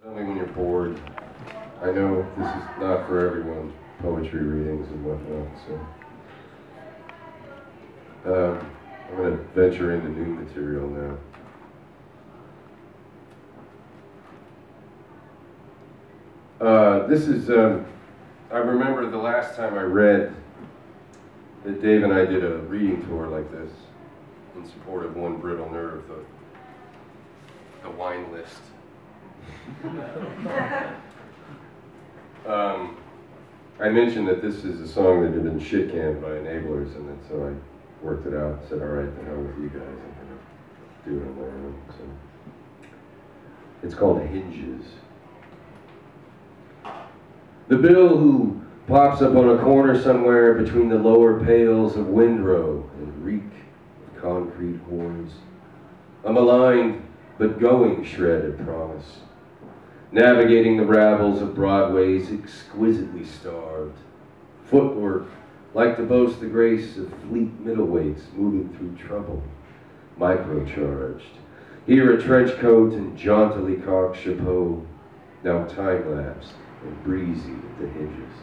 Tell me when you're bored. I know this is not for everyone, poetry readings and whatnot, so I'm going to venture into new material now. This is, I remember the last time I read that Dave and I did a reading tour like this in support of One Brittle Nerve, the wine list. I mentioned that this is a song that had been shit-canned by enablers, and then so I worked it out and said, all right, the hell with you guys, I'm going to do it on my own. So it's called Hinges. The Bill who pops up on a corner somewhere between the lower pails of windrow and reek of concrete horns. A maligned but going shred of promise. Navigating the rabbles of Broadway's exquisitely starved. Footwork like to boast the grace of fleet middleweights moving through trouble. Microcharged. Here a trench coat and jauntily cocked chapeau. Now time-lapsed and breezy at the hinges.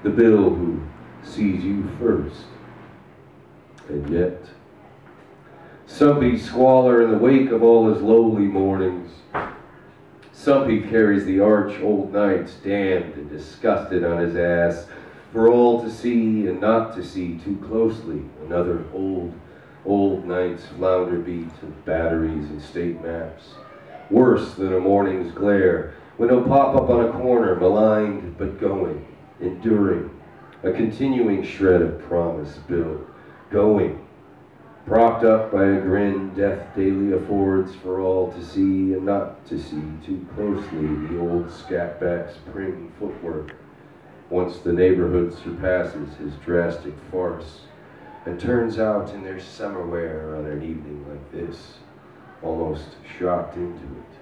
The Bill who sees you first. And yet, Sumpy squalor in the wake of all his lowly mornings. Sumpy carries the arch old nights damned and disgusted on his ass for all to see and not to see too closely another old night's flounder beat of batteries and state maps. Worse than a morning's glare when he'll pop up on a corner maligned but going, enduring, a continuing shred of promise built, going, propped up by a grin death daily affords for all to see and not to see too closely the old scatback's prim footwork, once the neighborhood surpasses his drastic farce, and turns out in their summer wear on an evening like this, almost shocked into it.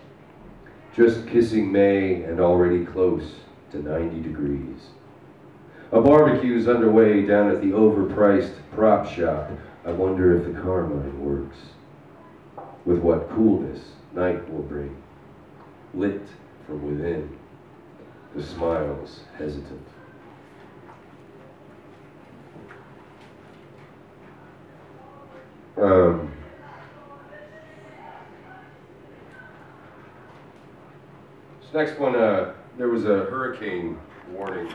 Just kissing May and already close to 90 degrees. A barbecue's underway down at the overpriced prop shop. I wonder if the carmine works. With what coolness night will bring. Lit from within. The smiles hesitant. This next one, there was a hurricane warning.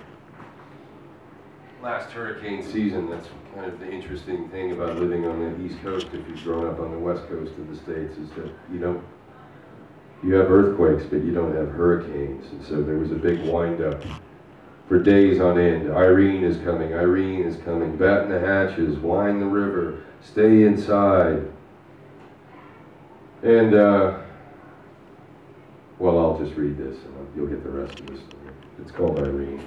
Last hurricane season, that's kind of the interesting thing about living on the East Coast if you've grown up on the West Coast of the States is that you have earthquakes, but you don't have hurricanes. And so there was a big wind-up for days on end. Irene is coming, Irene is coming. Batten the hatches, wind the river, stay inside. And, well, I'll just read this and you'll get the rest of this. It's called Irene.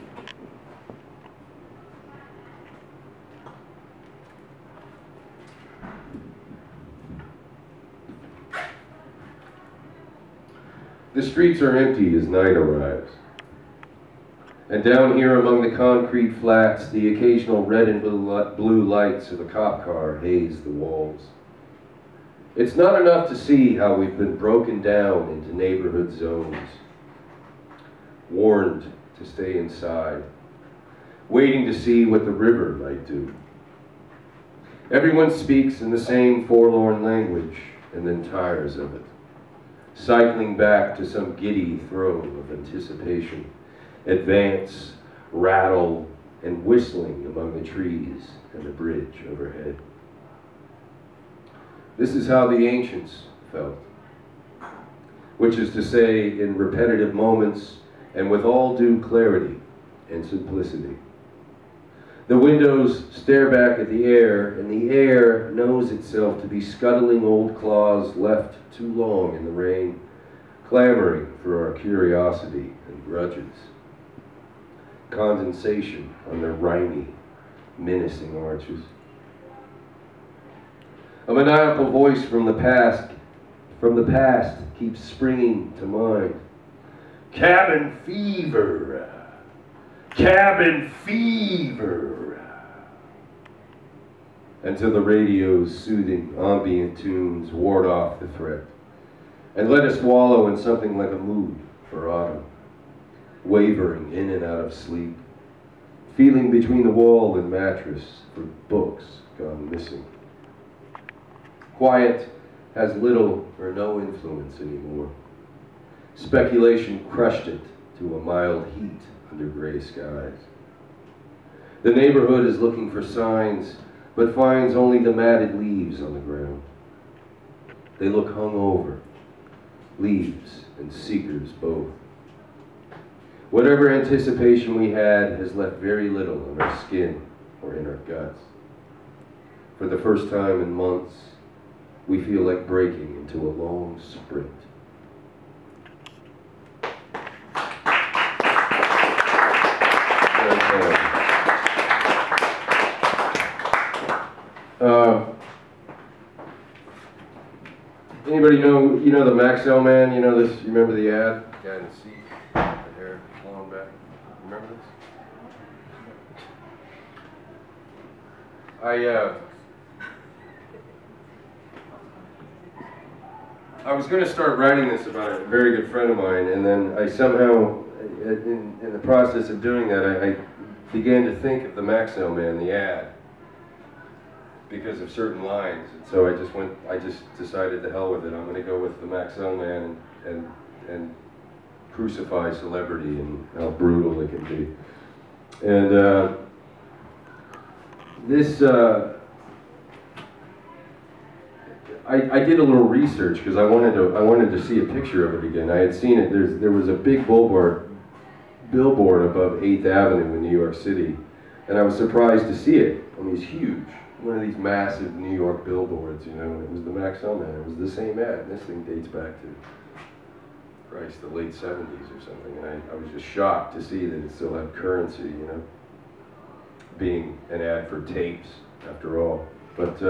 The streets are empty as night arrives. And down here among the concrete flats, the occasional red and blue lights of a cop car haze the walls. It's not enough to see how we've been broken down into neighborhood zones, warned to stay inside, waiting to see what the river might do. Everyone speaks in the same forlorn language and then tires of it, cycling back to some giddy throe of anticipation, advance, rattle, and whistling among the trees and the bridge overhead. This is how the ancients felt, which is to say, in repetitive moments and with all due clarity and simplicity. The windows stare back at the air, and the air knows itself to be scuttling old claws left too long in the rain, clamoring for our curiosity and grudges. Condensation on their rimy, menacing arches. A maniacal voice from the past keeps springing to mind. Cabin fever, cabin fever. Until the radio's soothing ambient tunes ward off the threat and let us wallow in something like a mood for wavering in and out of sleep, feeling between the wall and mattress for books gone missing. Quiet has little or no influence anymore. Speculation crushed it to a mild heat under gray skies. The neighborhood is looking for signs, but finds only the matted leaves on the ground. They look hungover, leaves and seekers both. Whatever anticipation we had has left very little on our skin or in our guts. For the first time in months, we feel like breaking into a long sprint. Anybody know, the Maxell man, you remember the ad? Guy in the seat, the hair blowing back. Remember this? I was going to start writing this about a very good friend of mine, and then I somehow, in the process of doing that, I began to think of the Maxell man, the ad, because of certain lines. And so I just decided to hell with it. I'm going to go with the Maxell man and crucify celebrity and how brutal it can be. And I did a little research because I wanted to see a picture of it again. I had seen it. There was a big billboard above 8th Avenue in New York City, and I was surprised to see it. I mean, it's huge. One of these massive New York billboards, and it was the Maxell man. It was the same ad. And this thing dates back to, Christ, the late 70s or something. And I was just shocked to see that it still had currency, being an ad for tapes, after all. But